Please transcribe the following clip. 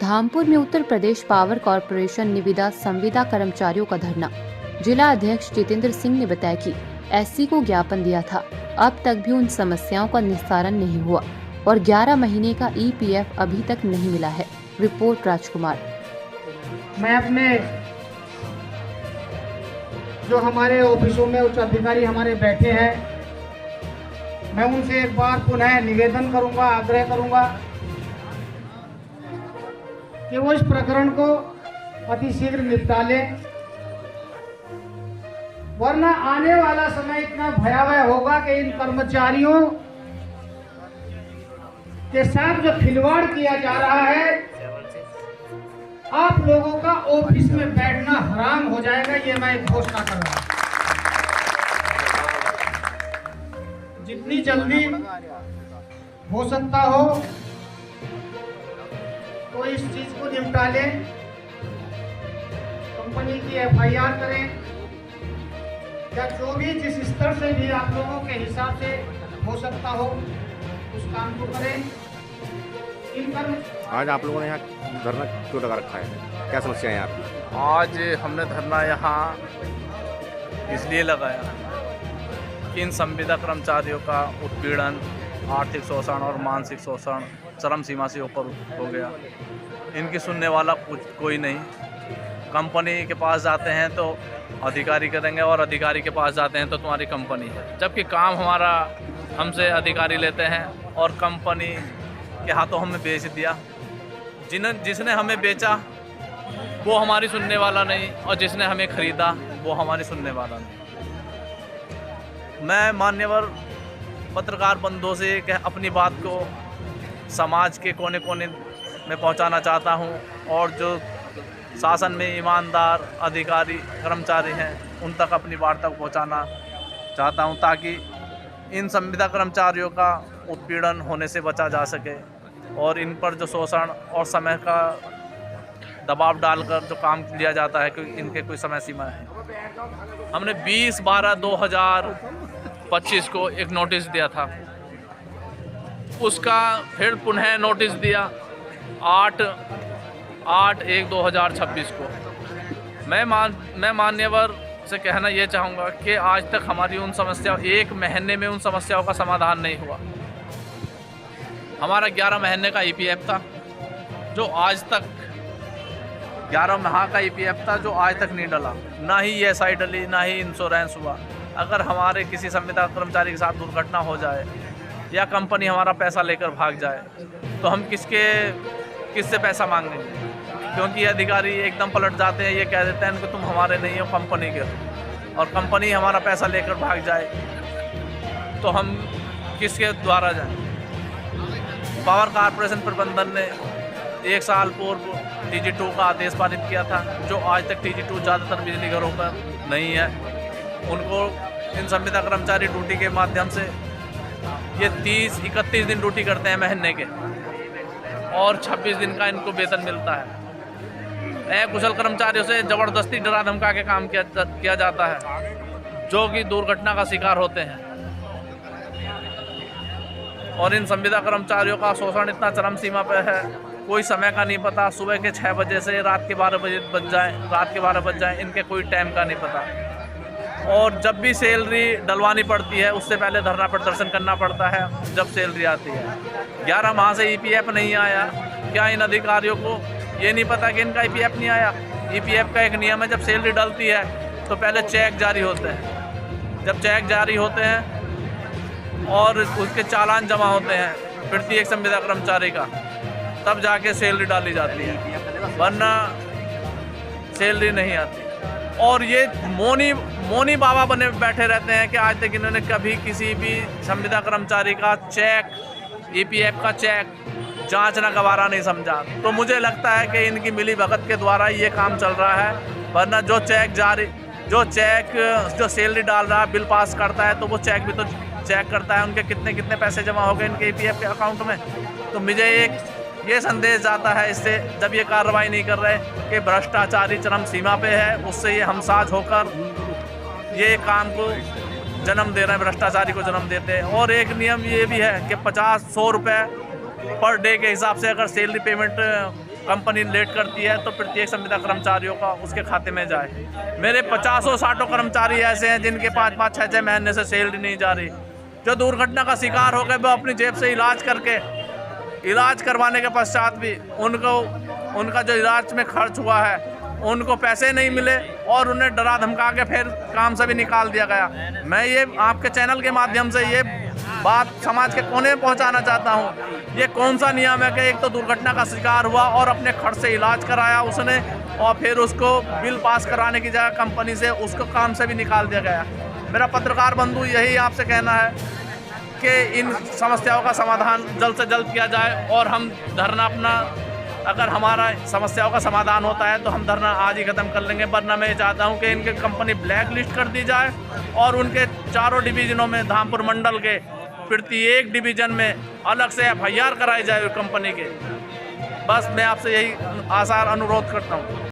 धामपुर में Uttar Pradesh power corporation निविदा संविदा कर्मचारियों का धरना। जिला अध्यक्ष जितेंद्र सिंह ने बताया कि एससी को ज्ञापन दिया था, अब तक भी उन समस्याओं का निस्तारण नहीं हुआ और 11 महीने का ईपीएफ अभी तक नहीं मिला है। रिपोर्ट राजकुमार। मैं अपने जो हमारे ऑफिसों में उच्च अधिकारी हमारे बैठे हैं, मैं उनसे एक बार पुनः निवेदन करूंगा, आग्रह करूंगा कि वो इस प्रकरण को अतिशीघ्र निपटा लें, वरना आने वाला समय इतना भयावह होगा कि इन कर्मचारियों के साथ जो खिलवाड़ किया जा रहा है, आप लोगों का ऑफिस में बैठना हराम हो जाएगा। ये मैं एक घोषणा कर रहा हूं। जितनी जल्दी हो सकता हो तो इस चीज को निपटा लें, कंपनी की एफआईआर करें या जो भी जिस स्तर से भी आप लोगों के हिसाब से हो सकता हो उस काम को करें। आज आप लोगों ने यहाँ धरना क्यों लगा रखा है, क्या समस्या है आपकी? आज हमने धरना यहाँ इसलिए लगाया कि इन संविदा कर्मचारियों का उत्पीड़न, आर्थिक शोषण और मानसिक शोषण चरम सीमा से ऊपर हो गया। इनकी सुनने वाला कोई नहीं। कंपनी के पास जाते हैं तो अधिकारी करेंगे और अधिकारी के पास जाते हैं तो तुम्हारी कंपनी है, जबकि काम हमारा हमसे अधिकारी लेते हैं और कंपनी के हाथों हमें बेच दिया। जिसने हमें बेचा वो हमारी सुनने वाला नहीं और जिसने हमें खरीदा वो हमारी सुनने वाला नहीं। मैं मान्यवर पत्रकार बंधुओं से अपनी बात को समाज के कोने कोने में पहुंचाना चाहता हूं और जो शासन में ईमानदार अधिकारी कर्मचारी हैं उन तक अपनी वार्ता को पहुंचाना चाहता हूं, ताकि इन संविदा कर्मचारियों का उत्पीड़न होने से बचा जा सके और इन पर जो शोषण और समय का दबाव डालकर जो काम लिया जाता है कि इनके कोई समय सीमा है। हमने 20/12/2025 को एक नोटिस दिया था, उसका फिर पुनः नोटिस दिया 8/1/2026 को। मैं मान्यवर से कहना ये चाहूँगा कि आज तक हमारी उन समस्याओं, 1 महीने में उन समस्याओं का समाधान नहीं हुआ। हमारा 11 महीने का ईपीएफ था जो आज तक 11 माह का ईपीएफ था जो आज तक नहीं डला, ना ही ईएसआई डली, ना ही इंश्योरेंस हुआ। अगर हमारे किसी संविदा कर्मचारी के साथ दुर्घटना हो जाए या कंपनी हमारा पैसा लेकर भाग जाए तो हम किससे पैसा मांगेंगे? क्योंकि ये अधिकारी एकदम पलट जाते हैं, ये कह देते हैं कि तुम हमारे नहीं हो, कंपनी के हो, और कंपनी हमारा पैसा लेकर भाग जाए तो हम किसके द्वारा जाएं? पावर कॉरपोरेशन प्रबंधन ने 1 साल पूर्व TG2 का आदेश पारित किया था, जो आज तक TG2 ज़्यादातर बिजली घरों पर नहीं है। उनको इन संविदा कर्मचारी ड्यूटी के माध्यम से ये 30-31 दिन ड्यूटी करते हैं महीने के और 26 दिन का इनको वेतन मिलता है। कुशल कर्मचारियों से ज़बरदस्ती डरा धमका के काम किया जाता है, जो कि दुर्घटना का शिकार होते हैं। और इन संविदा कर्मचारियों का शोषण इतना चरम सीमा पर है, कोई समय का नहीं पता। सुबह के 6 बजे से रात के 12 बज जाए, इनके कोई टाइम का नहीं पता। और जब भी सैलरी डलवानी पड़ती है उससे पहले धरना प्रदर्शन करना पड़ता है जब सैलरी आती है। 11 माह से ईपीएफ नहीं आया, क्या इन अधिकारियों को ये नहीं पता कि इनका ईपीएफ नहीं आया? ईपीएफ का एक नियम है, जब सैलरी डलती है तो पहले चेक जारी होते हैं। जब चेक जारी होते हैं और उसके चालान जमा होते हैं प्रत्येक संविदा कर्मचारी का, तब जाके सैलरी डाली जाती है, वरना सैलरी नहीं आती। और ये मोनी बाबा बने बैठे रहते हैं कि आज तक इन्होंने कभी किसी भी संविदा कर्मचारी का चेक, ईपीएफ का चेक जांचना गवारा नहीं समझा। तो मुझे लगता है कि इनकी मिली भगत के द्वारा ये काम चल रहा है, वरना जो सैलरी डाल रहा है, बिल पास करता है, तो वो चेक भी तो चेक करता है उनके कितने पैसे जमा हो गए इनके ईपीएफ के अकाउंट में। तो मुझे ये संदेश जाता है इससे, जब ये कार्रवाई नहीं कर रहे, कि भ्रष्टाचारी चरम सीमा पे है, उससे ये हमसाज होकर ये काम को जन्म दे रहे हैं, भ्रष्टाचारी को जन्म देते हैं। और एक नियम ये भी है कि 50-100 रुपये पर डे के हिसाब से अगर सैलरी पेमेंट कंपनी लेट करती है तो प्रत्येक संविदा कर्मचारियों का उसके खाते में जाए। मेरे 50-60 कर्मचारी ऐसे हैं जिनके 5-5, 6-6 महीने से सैलरी नहीं जा रही, जो दुर्घटना का शिकार हो गए, वो अपनी जेब से इलाज करवाने के पश्चात भी उनका जो इलाज में खर्च हुआ है उनको पैसे नहीं मिले और उन्हें डरा धमका के फिर काम से भी निकाल दिया गया। मैं ये आपके चैनल के माध्यम से ये बात समाज के कोने में पहुंचाना चाहता हूं। ये कौन सा नियम है कि एक तो दुर्घटना का शिकार हुआ और अपने खर्च से इलाज कराया उसने और फिर उसको बिल पास कराने की जगह कंपनी से उसको काम से भी निकाल दिया गया। मेरा पत्रकार बंधु यही आपसे कहना है कि इन समस्याओं का समाधान जल्द से जल्द किया जाए और हम धरना अपना, अगर हमारा समस्याओं का समाधान होता है तो हम धरना आज ही ख़त्म कर लेंगे, वरना मैं चाहता हूं कि इनके कंपनी ब्लैक लिस्ट कर दी जाए और उनके चारों डिवीज़नों में धामपुर मंडल के प्रत्येक डिवीज़न में अलग से FIR कराई जाए कंपनी के। बस मैं आपसे यही आसार अनुरोध करता हूं।